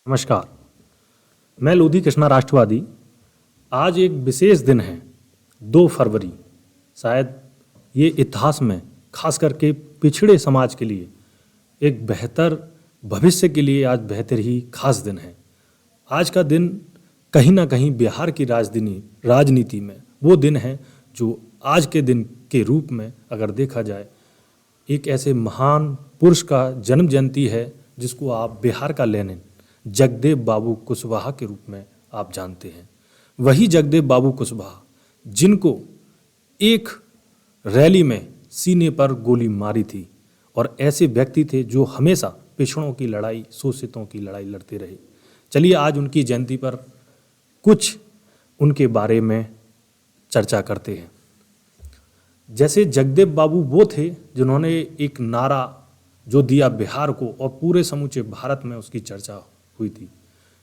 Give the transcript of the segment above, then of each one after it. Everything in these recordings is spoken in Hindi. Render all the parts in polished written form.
नमस्कार। मैं लोधी कृष्णा राष्ट्रवादी। आज एक विशेष दिन है, 2 फरवरी। शायद ये इतिहास में खास करके पिछड़े समाज के लिए एक बेहतर भविष्य के लिए आज बेहतर ही खास दिन है। आज का दिन कहीं ना कहीं बिहार की राजनीति में वो दिन है जो आज के दिन के रूप में अगर देखा जाए एक ऐसे महान पुरुष का जन्म जयंती है जिसको आप बिहार का लेनिन जगदेव बाबू कुशवाहा के रूप में आप जानते हैं। वही जगदेव बाबू कुशवाहा जिनको एक रैली में सीने पर गोली मारी थी और ऐसे व्यक्ति थे जो हमेशा पिछड़ों की लड़ाई, शोषितों की लड़ाई लड़ते रहे। चलिए आज उनकी जयंती पर कुछ उनके बारे में चर्चा करते हैं। जैसे जगदेव बाबू वो थे जिन्होंने एक नारा जो दिया बिहार को और पूरे समूचे भारत में उसकी चर्चा हुई थी।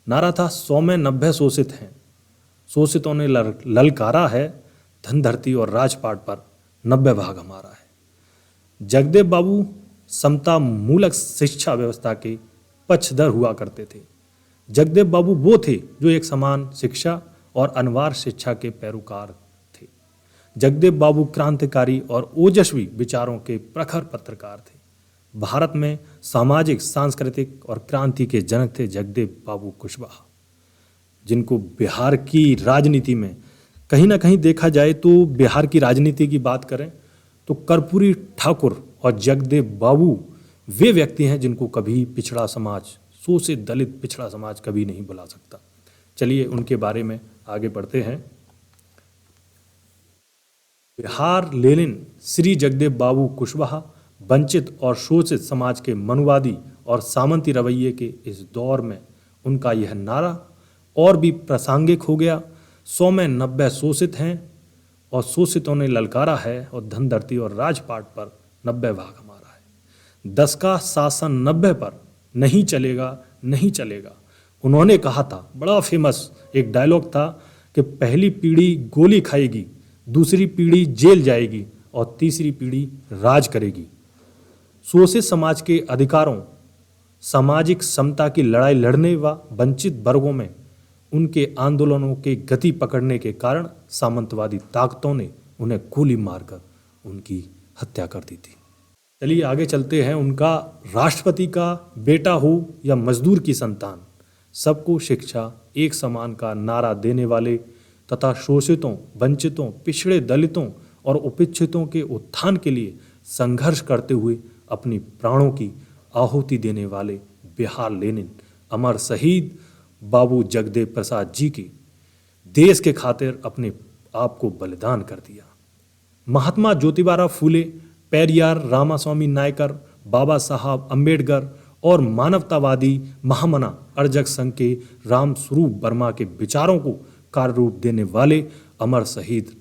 नारा था 100 में 90 शोषित हैं, शोषितों ने ललकारा है, धन धरती और राजपाट पर 90 भाग हमारा है। जगदेव बाबू समता मूलक शिक्षा व्यवस्था के पक्षधर हुआ करते थे। जगदेव बाबू वो थे जो एक समान शिक्षा और अनिवार्य शिक्षा के पैरोकार थे। जगदेव बाबू क्रांतिकारी और ओजस्वी विचारों के प्रखर पत्रकार थे। भारत में सामाजिक, सांस्कृतिक और क्रांति के जनक थे जगदेव बाबू कुशवाहा, जिनको बिहार की राजनीति में कहीं ना कहीं देखा जाए तो बिहार की राजनीति की बात करें तो कर्पूरी ठाकुर और जगदेव बाबू वे व्यक्ति हैं जिनको कभी पिछड़ा समाज, शोषित दलित पिछड़ा समाज कभी नहीं भुला सकता। चलिए उनके बारे में आगे बढ़ते हैं। बिहार लेनिन श्री जगदेव बाबू कुशवाहा वंचित और शोषित समाज के मनुवादी और सामंती रवैये के इस दौर में उनका यह नारा और भी प्रासंगिक हो गया। 100 में 90 शोषित हैं और शोषितों ने ललकारा है और धन धरती और राजपाट पर 90 भाग हमारा है। 10 का शासन 90 पर नहीं चलेगा, नहीं चलेगा। उन्होंने कहा था, बड़ा फेमस एक डायलॉग था कि पहली पीढ़ी गोली खाएगी, दूसरी पीढ़ी जेल जाएगी और तीसरी पीढ़ी राज करेगी। शोषित समाज के अधिकारों, सामाजिक समता की लड़ाई लड़ने व वंचित वर्गों में उनके आंदोलनों के गति पकड़ने के कारण सामंतवादी ताकतों ने उन्हें गोली मारकर उनकी हत्या कर दी थी। चलिए आगे चलते हैं। उनका राष्ट्रपति का बेटा हो या मजदूर की संतान, सबको शिक्षा एक समान का नारा देने वाले तथा शोषितों, वंचितों, पिछड़े दलितों और उपेक्षितों के उत्थान के लिए संघर्ष करते हुए अपनी प्राणों की आहुति देने वाले बिहार लेनिन अमर शहीद बाबू जगदेव प्रसाद जी की देश के खातिर अपने आप को बलिदान कर दिया। महात्मा ज्योतिबा फूले, पेरियार रामास्वामी नायकर, बाबा साहब अम्बेडकर और मानवतावादी महामना अर्जक संघ के रामस्वरूप वर्मा के विचारों को कार्य रूप देने वाले अमर शहीद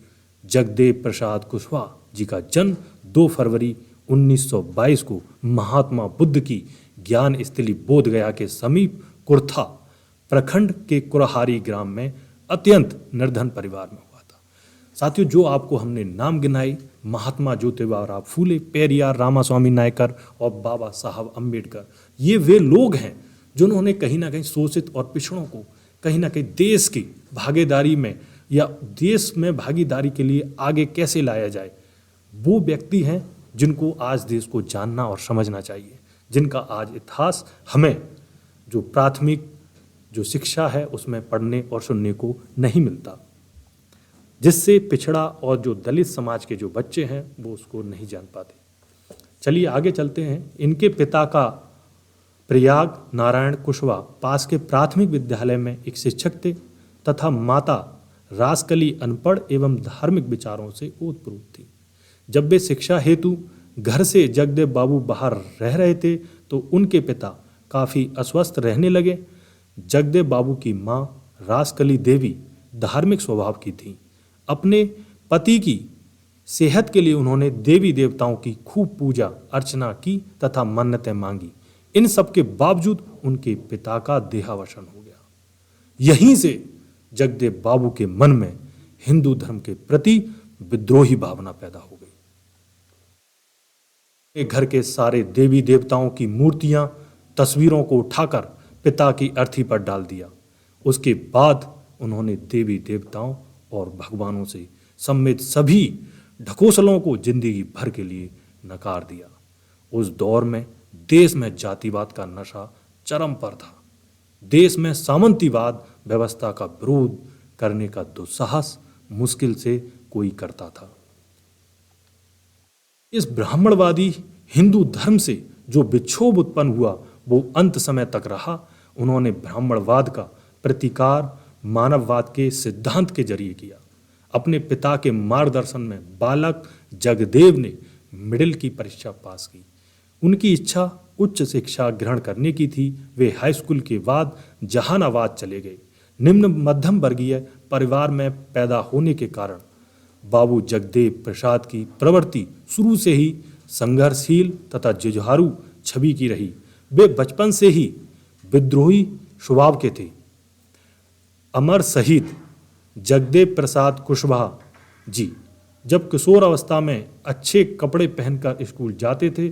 जगदेव प्रसाद कुशवाहा जी का जन्म 2 फरवरी 1922 को महात्मा बुद्ध की ज्ञान स्थली बोधगया के समीप कुर्था प्रखंड के कुरहारी ग्राम में अत्यंत निर्धन परिवार में हुआ था। साथियों, जो आपको हमने नाम गिनाए, महात्मा ज्योतिबा फूले, पेरियार रामास्वामी नायकर और बाबा साहब अम्बेडकर, ये वे लोग हैं जिन्होंने कहीं ना कहीं शोषित और पिछड़ों को कहीं ना कहीं देश की भागीदारी में या देश में भागीदारी के लिए आगे कैसे लाया जाए, वो व्यक्ति हैं जिनको आज देश को जानना और समझना चाहिए, जिनका आज इतिहास हमें जो प्राथमिक जो शिक्षा है उसमें पढ़ने और सुनने को नहीं मिलता, जिससे पिछड़ा और जो दलित समाज के जो बच्चे हैं वो उसको नहीं जान पाते। चलिए आगे चलते हैं। इनके पिता का प्रयाग नारायण कुशवाहा पास के प्राथमिक विद्यालय में एक शिक्षक थे तथा माता रासकली अनपढ़ एवं धार्मिक विचारों से ओतप्रोत थी। जब वे शिक्षा हेतु घर से जगदेव बाबू बाहर रह रहे थे तो उनके पिता काफ़ी अस्वस्थ रहने लगे। जगदेव बाबू की माँ रासकली देवी धार्मिक स्वभाव की थीं। अपने पति की सेहत के लिए उन्होंने देवी देवताओं की खूब पूजा अर्चना की तथा मन्नतें मांगी। इन सब के बावजूद उनके पिता का देहावसान हो गया। यहीं से जगदेव बाबू के मन में हिंदू धर्म के प्रति विद्रोही भावना पैदा हो गई। घर के सारे देवी देवताओं की मूर्तियां, तस्वीरों को उठाकर पिता की अर्थी पर डाल दिया। उसके बाद उन्होंने देवी देवताओं और भगवानों से सम्मिलित सभी ढकोसलों को जिंदगी भर के लिए नकार दिया। उस दौर में देश में जातिवाद का नशा चरम पर था। देश में सामंतीवाद व्यवस्था का विरोध करने का दुस्साहस मुश्किल से कोई करता था। इस ब्राह्मणवादी हिंदू धर्म से जो विक्षोभ उत्पन्न हुआ वो अंत समय तक रहा। उन्होंने ब्राह्मणवाद का प्रतिकार मानववाद के सिद्धांत के जरिए किया। अपने पिता के मार्गदर्शन में बालक जगदेव ने मिडिल की परीक्षा पास की। उनकी इच्छा उच्च शिक्षा ग्रहण करने की थी। वे हाई स्कूल के बाद जहानाबाद चले गए। निम्न मध्यम वर्गीय परिवार में पैदा होने के कारण बाबू जगदेव प्रसाद की प्रवृत्ति शुरू से ही संघर्षशील तथा जुझारू छवि की रही। वे बचपन से ही विद्रोही स्वभाव के थे। अमर शहीद जगदेव प्रसाद कुशवाहा जी जब किशोर अवस्था में अच्छे कपड़े पहनकर स्कूल जाते थे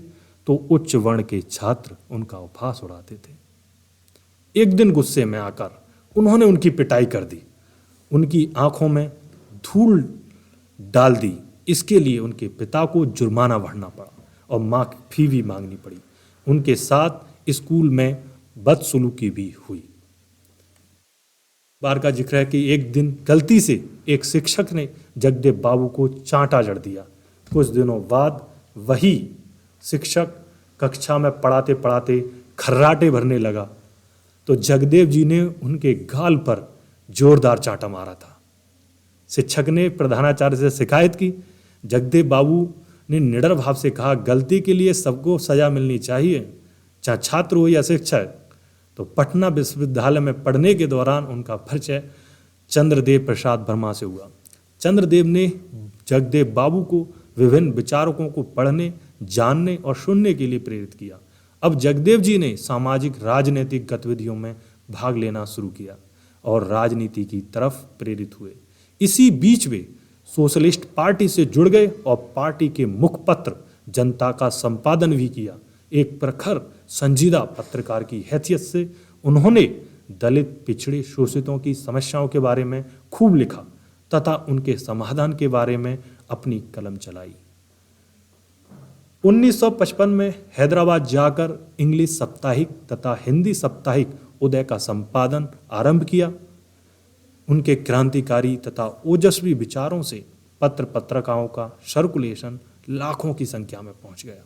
तो उच्च वर्ण के छात्र उनका उपहास उड़ाते थे। एक दिन गुस्से में आकर उन्होंने उनकी पिटाई कर दी। उनकी आंखों में धूल डाल दी। इसके लिए उनके पिता को जुर्माना भरना पड़ा और माफी भी मांगनी पड़ी। उनके साथ स्कूल में बदसलूकी भी हुई। बार का जिक्र है कि एक दिन गलती से एक शिक्षक ने जगदेव बाबू को चांटा जड़ दिया। कुछ दिनों बाद वही शिक्षक कक्षा में पढ़ाते पढ़ाते खर्राटे भरने लगा तो जगदेव जी ने उनके गाल पर जोरदार चांटा मारा था। शिक्षक ने प्रधानाचार्य से शिकायत की। जगदेव बाबू ने निडर भाव से कहा, गलती के लिए सबको सजा मिलनी चाहिए, चाहे छात्र हो या शिक्षक। तो पटना विश्वविद्यालय में पढ़ने के दौरान उनका परिचय चंद्रदेव प्रसाद वर्मा से हुआ। चंद्रदेव ने जगदेव बाबू को विभिन्न विचारकों को पढ़ने, जानने और सुनने के लिए प्रेरित किया। अब जगदेव जी ने सामाजिक राजनीतिक गतिविधियों में भाग लेना शुरू किया और राजनीति की तरफ प्रेरित हुए। इसी बीच वे सोशलिस्ट पार्टी से जुड़ गए और पार्टी के मुखपत्र जनता का संपादन भी किया। एक प्रखर संजीदा पत्रकार की हैसियत से उन्होंने दलित, पिछड़े, शोषितों की समस्याओं के बारे में खूब लिखा तथा उनके समाधान के बारे में अपनी कलम चलाई। 1955 में हैदराबाद जाकर इंग्लिश साप्ताहिक तथा हिंदी साप्ताहिक उदय का संपादन आरंभ किया। उनके क्रांतिकारी तथा ओजस्वी विचारों से पत्र पत्रिकाओं का सर्कुलेशन लाखों की संख्या में पहुंच गया।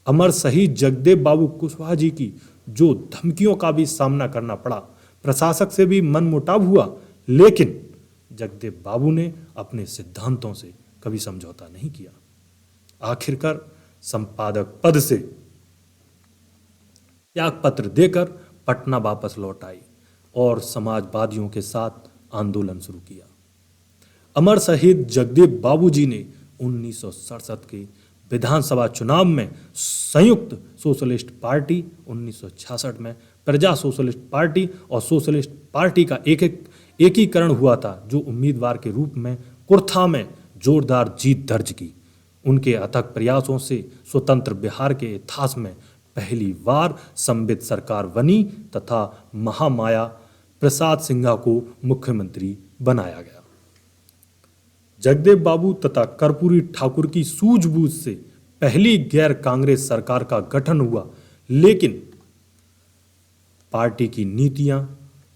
अमर शहीद जगदेव बाबू कुशवाहा जी की जो धमकियों का भी सामना करना पड़ा, प्रशासक से भी मनमुटाव हुआ, लेकिन जगदेव बाबू ने अपने सिद्धांतों से कभी समझौता नहीं किया। आखिरकार संपादक पद से त्याग पत्र देकर पटना वापस लौट आई और समाजवादियों के साथ आंदोलन शुरू किया। अमर शहीद जगदेव बाबू जी ने 1967 के विधानसभा चुनाव में संयुक्त सोशलिस्ट पार्टी, 1966 में प्रजा सोशलिस्ट पार्टी और सोशलिस्ट पार्टी का एकीकरण हुआ था, जो उम्मीदवार के रूप में कुर्था में जोरदार जीत दर्ज की। उनके अथक प्रयासों से स्वतंत्र बिहार के इतिहास में पहली बार संवित सरकार बनी तथा महामाया प्रसाद सिंघा को मुख्यमंत्री बनाया गया। जगदेव बाबू तथा कर्पूरी ठाकुर की सूझबूझ से पहली गैर कांग्रेस सरकार का गठन हुआ, लेकिन पार्टी की नीतियां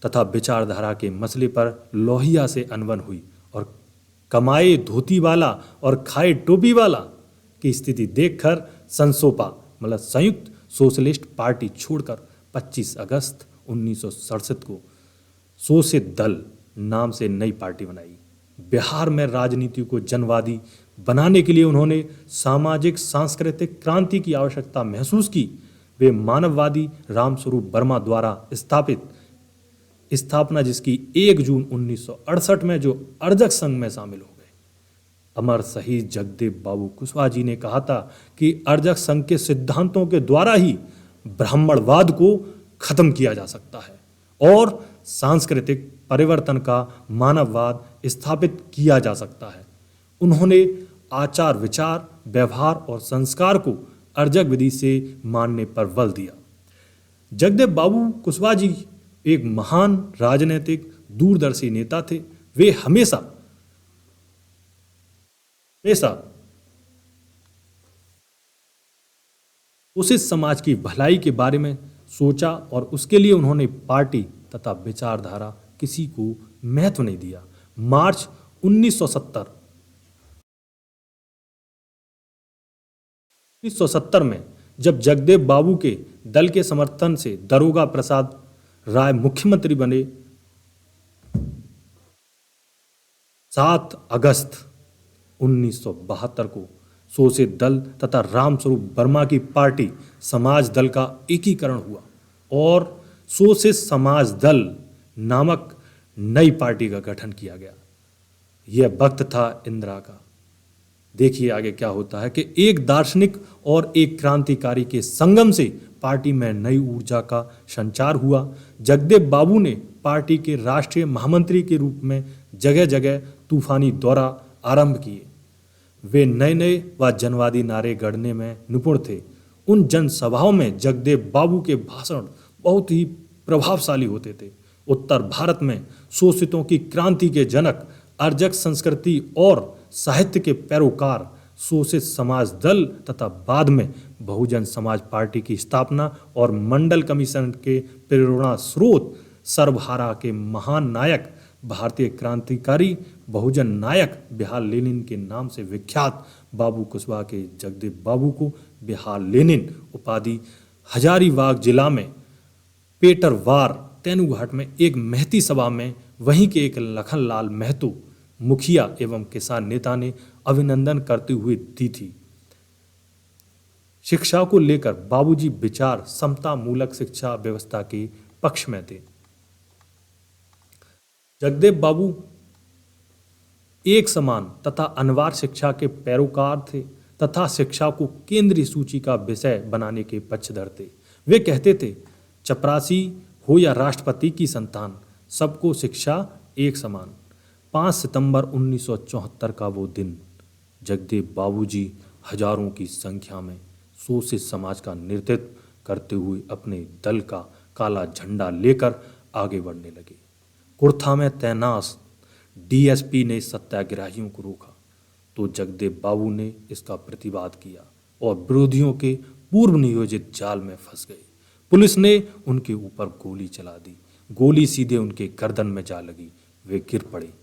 तथा विचारधारा के मसले पर लोहिया से अनबन हुई और कमाए धोती वाला और खाए टोपी वाला की स्थिति देखकर संसोपा मतलब संयुक्त सोशलिस्ट पार्टी छोड़कर 25 अगस्त 1967 को शोषित दल नाम से नई पार्टी बनाई। बिहार में राजनीति को जनवादी बनाने के लिए उन्होंने सामाजिक सांस्कृतिक क्रांति की आवश्यकता महसूस की। वे मानववादी रामस्वरूप वर्मा द्वारा स्थापना जिसकी 1 जून 1968 में जो अर्जक संघ में शामिल हो गए। अमर शहीद जगदेव बाबू कुशवाहा जी ने कहा था कि अर्जक संघ के सिद्धांतों के द्वारा ही ब्राह्मणवाद को खत्म किया जा सकता है और सांस्कृतिक परिवर्तन का मानववाद स्थापित किया जा सकता है। उन्होंने आचार विचार, व्यवहार और संस्कार को अर्जक विधि से मानने पर बल दिया। जगदेव बाबू कुशवाहा जी एक महान राजनीतिक दूरदर्शी नेता थे। वे हमेशा हमेशा शोषित समाज की भलाई के बारे में सोचा और उसके लिए उन्होंने पार्टी तथा विचारधारा किसी को महत्व नहीं दिया। मार्च 1970 में जब जगदेव बाबू के दल के समर्थन से दारोगा प्रसाद राय मुख्यमंत्री बने, 7 अगस्त 1972 को शोषित दल तथा रामस्वरूप वर्मा की पार्टी समाज दल का एकीकरण हुआ और शोषित समाज दल नामक नई पार्टी का गठन किया गया। यह वक्त था इंदिरा का। देखिए आगे क्या होता है कि एक दार्शनिक और एक क्रांतिकारी के संगम से पार्टी में नई ऊर्जा का संचार हुआ। जगदेव बाबू ने पार्टी के राष्ट्रीय महामंत्री के रूप में जगह जगह तूफानी दौरा आरंभ किए। वे नए नए व जनवादी नारे गढ़ने में निपुण थे। उन जनसभाओं में जगदेव बाबू के भाषण बहुत ही प्रभावशाली होते थे। उत्तर भारत में शोषितों की क्रांति के जनक, अर्जक संस्कृति और साहित्य के पैरोकार शोषित समाज दल तथा बाद में बहुजन समाज पार्टी की स्थापना और मंडल कमीशन के प्रेरणा स्रोत सर्वहारा के महान नायक, भारतीय क्रांतिकारी, बहुजन नायक बिहार लेनिन के नाम से विख्यात बाबू कुशवाहा के जगदेव बाबू को बिहार लेनिन उपाधि हजारीबाग जिला में पेटरवार तेनुघाट में एक महती सभा में वहीं के एक लखनलाल महतो मुखिया एवं किसान नेता ने अभिनंदन करते हुए दी थी। शिक्षा को लेकर बाबूजी विचार समता मूलक शिक्षा व्यवस्था के पक्ष में थे। जगदेव बाबू एक समान तथा अनिवार्य शिक्षा के पैरोकार थे तथा शिक्षा को केंद्रीय सूची का विषय बनाने के पक्षधर थे। वे कहते थे, चपरासी हो या राष्ट्रपति की संतान, सबको शिक्षा एक समान। 5 सितंबर 1974 का वो दिन, जगदेव बाबूजी हजारों की संख्या में शोषित समाज का नेतृत्व करते हुए अपने दल का काला झंडा लेकर आगे बढ़ने लगे। कुर्था में तैनात डीएसपी ने सत्याग्रहियों को रोका तो जगदेव बाबू ने इसका प्रतिवाद किया और विरोधियों के पूर्व नियोजित जाल में फंस गए। पुलिस ने उनके ऊपर गोली चला दी। गोली सीधे उनके गर्दन में जा लगी। वे गिर पड़े।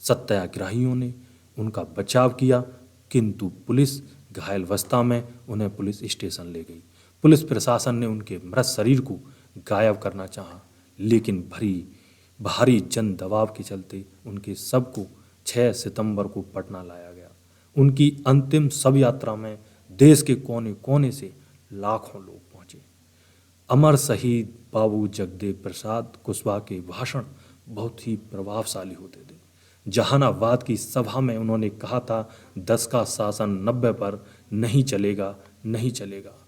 सत्याग्रहियों ने उनका बचाव किया किंतु पुलिस घायल अवस्था में उन्हें पुलिस स्टेशन ले गई। पुलिस प्रशासन ने उनके मृत शरीर को गायब करना चाहा, लेकिन भारी जन दबाव के चलते उनके शव को 6 सितंबर को पटना लाया गया। उनकी अंतिम शव यात्रा में देश के कोने कोने से लाखों लोग पहुंचे। अमर शहीद बाबू जगदेव प्रसाद कुशवाहा के भाषण बहुत ही प्रभावशाली होते थे। जहानाबाद की सभा में उन्होंने कहा था, 10 का शासन 90 पर नहीं चलेगा, नहीं चलेगा।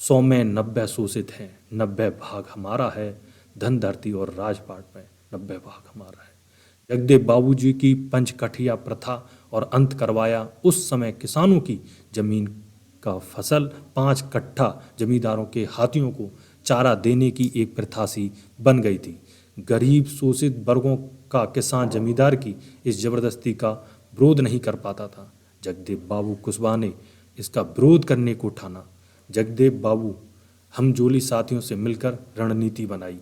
100 में 90 शोषित हैं, 90 भाग हमारा है। धन धरती और राजपाट में 90 भाग हमारा है। जगदेव बाबूजी की पंचकठिया प्रथा और अंत करवाया। उस समय किसानों की जमीन का फसल 5 कट्ठा जमींदारों के हाथियों को चारा देने की एक प्रथा सी बन गई थी। गरीब शोषित वर्गों का किसान जमींदार की इस जबरदस्ती का विरोध नहीं कर पाता था। जगदेव बाबू कुशवाहा ने इसका विरोध करने को ठाना। जगदेव बाबू हमजोली साथियों से मिलकर रणनीति बनाई।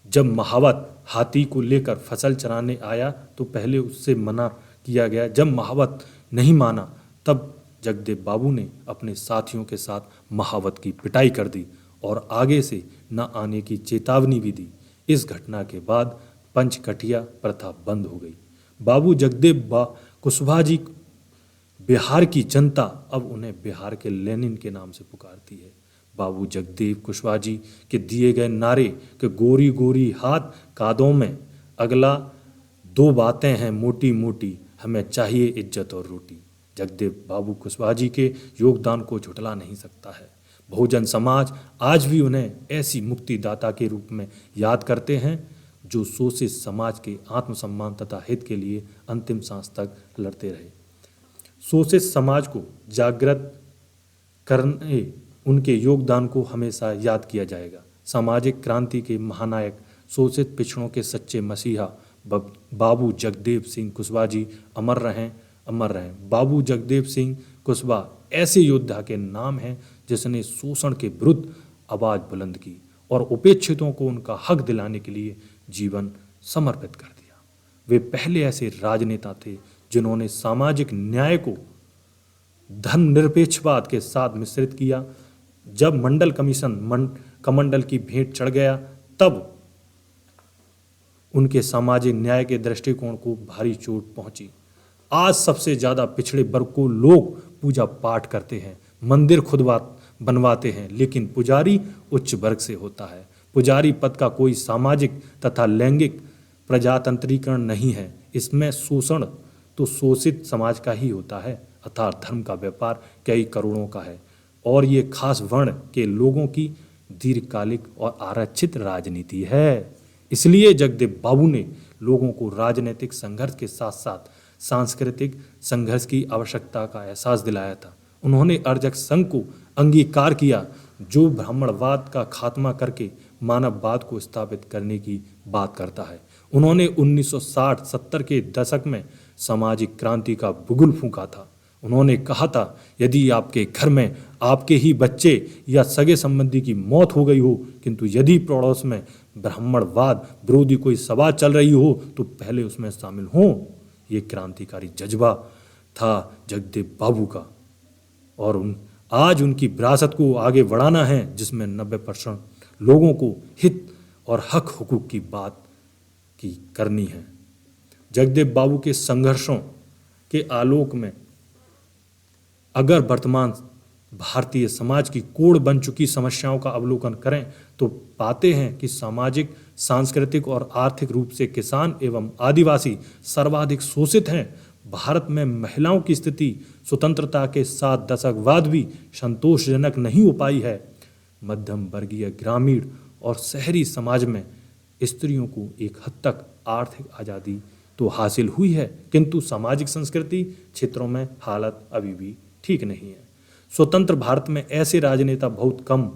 जब महावत हाथी को लेकर फसल चराने आया तो पहले उससे मना किया गया। जब महावत नहीं माना तब जगदेव बाबू ने अपने साथियों के साथ महावत की पिटाई कर दी और आगे से न आने की चेतावनी भी दी। इस घटना के बाद पंचकठिया प्रथा बंद हो गई। बाबू जगदेव कुशवाहा जी, बिहार की जनता अब उन्हें बिहार के लेनिन के नाम से पुकारती है। बाबू जगदेव कुशवाहा जी के दिए गए नारे के गोरी गोरी हाथ कादों में, अगला 2 बातें हैं मोटी मोटी, हमें चाहिए इज्जत और रोटी। जगदेव बाबू कुशवाहा जी के योगदान को झुठला नहीं सकता है। बहुजन समाज आज भी उन्हें ऐसी मुक्तिदाता के रूप में याद करते हैं जो शोषित समाज के आत्मसम्मान तथा हित के लिए अंतिम सांस तक लड़ते रहे। शोषित समाज को जागृत करने उनके योगदान को हमेशा याद किया जाएगा। सामाजिक क्रांति के महानायक, शोषित पिछड़ों के सच्चे मसीहा बाबू जगदेव सिंह कुशवाहा जी अमर रहें, अमर रहें। बाबू जगदेव सिंह कुशवाहा ऐसे योद्धा के नाम हैं जिसने शोषण के विरुद्ध आवाज़ बुलंद की और उपेक्षितों को उनका हक दिलाने के लिए जीवन समर्पित कर दिया। वे पहले ऐसे राजनेता थे जिन्होंने सामाजिक न्याय को धर्मनिरपेक्षवाद के साथ मिश्रित किया। जब मंडल कमीशन कमंडल की भेंट चढ़ गया तब उनके सामाजिक न्याय के दृष्टिकोण को भारी चोट पहुंची। आज सबसे ज़्यादा पिछड़े वर्ग को लोग पूजा पाठ करते हैं, मंदिर खुद बनवाते हैं, लेकिन पुजारी उच्च वर्ग से होता है। पुजारी पद का कोई सामाजिक तथा लैंगिक प्रजातंत्रीकरण नहीं है। इसमें शोषण तो शोषित समाज का ही होता है, अर्थात धर्म का व्यापार कई करोड़ों का है और ये खास वर्ण के लोगों की दीर्घकालिक और आरक्षित राजनीति है। इसलिए जगदेव बाबू ने लोगों को राजनीतिक संघर्ष के साथ साथ सांस्कृतिक संघर्ष की आवश्यकता का एहसास दिलाया था। उन्होंने अर्जक संघ को अंगीकार किया जो ब्राह्मणवाद का खात्मा करके मानववाद को स्थापित करने की बात करता है। उन्होंने 1960-70 के दशक में सामाजिक क्रांति का बुगुल फूंका था। उन्होंने कहा था, यदि आपके घर में आपके ही बच्चे या सगे संबंधी की मौत हो गई हो, किंतु यदि पड़ोस में ब्राह्मणवाद विरोधी कोई सभा चल रही हो तो पहले उसमें शामिल हों। ये क्रांतिकारी जज्बा था जगदेव बाबू का और आज उनकी विरासत को आगे बढ़ाना है जिसमें 90% लोगों को हित और हक हुकूक की बात की करनी है। जगदेव बाबू के संघर्षों के आलोक में अगर वर्तमान भारतीय समाज की कोड़ बन चुकी समस्याओं का अवलोकन करें तो पाते हैं कि सामाजिक, सांस्कृतिक और आर्थिक रूप से किसान एवं आदिवासी सर्वाधिक शोषित हैं। भारत में महिलाओं की स्थिति स्वतंत्रता के 7 दशक बाद भी संतोषजनक नहीं हो पाई है। मध्यम वर्गीय, ग्रामीण और शहरी समाज में स्त्रियों को एक हद तक आर्थिक आज़ादी तो हासिल हुई है, किंतु सामाजिक संस्कृति क्षेत्रों में हालत अभी भी ठीक नहीं है। स्वतंत्र भारत में ऐसे राजनेता बहुत कम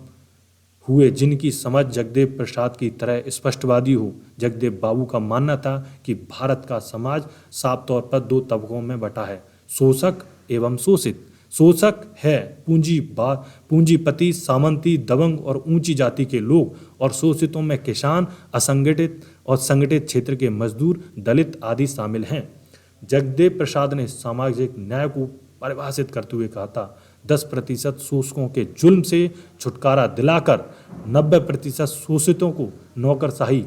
हुए जिनकी समझ जगदेव प्रसाद की तरह स्पष्टवादी हो। जगदेव बाबू का मानना था कि भारत का समाज साफ तौर पर 2 तबकों में बटा है, शोषक एवं शोषित। शोषक है पूंजीपति, सामंती, दबंग और ऊंची जाति के लोग और शोषितों में किसान, असंगठित और संगठित क्षेत्र के मजदूर, दलित आदि शामिल हैं। जगदेव प्रसाद ने सामाजिक न्याय को परिभाषित करते हुए कहा था, 10% शोषकों के जुल्म से छुटकारा दिलाकर 90% शोषितों को नौकरशाही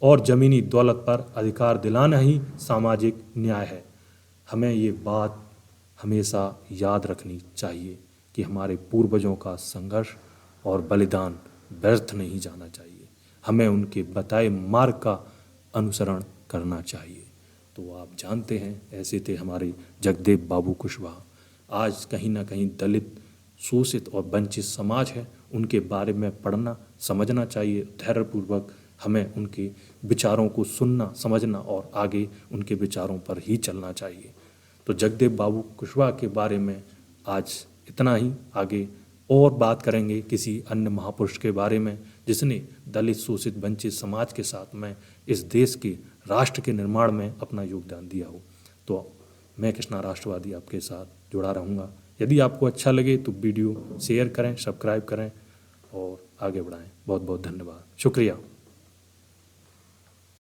और जमीनी दौलत पर अधिकार दिलाना ही सामाजिक न्याय है। हमें ये बात हमेशा याद रखनी चाहिए कि हमारे पूर्वजों का संघर्ष और बलिदान व्यर्थ नहीं जाना चाहिए। हमें उनके बताए मार्ग का अनुसरण करना चाहिए। तो आप जानते हैं, ऐसे थे हमारे जगदेव बाबू कुशवाहा। आज कहीं ना कहीं दलित, शोषित और वंचित समाज है, उनके बारे में पढ़ना, समझना चाहिए। धैर्यपूर्वक हमें उनके विचारों को सुनना, समझना और आगे उनके विचारों पर ही चलना चाहिए। तो जगदेव बाबू कुशवाहा के बारे में आज इतना ही। आगे और बात करेंगे किसी अन्य महापुरुष के बारे में जिसने दलित, शोषित, वंचित समाज के साथ में इस देश के राष्ट्र के निर्माण में अपना योगदान दिया हो। तो मैं कृष्णा राष्ट्रवादी आपके साथ जुड़ा रहूँगा। यदि आपको अच्छा लगे तो वीडियो शेयर करें, सब्सक्राइब करें और आगे बढ़ाएं। बहुत बहुत धन्यवाद, शुक्रिया।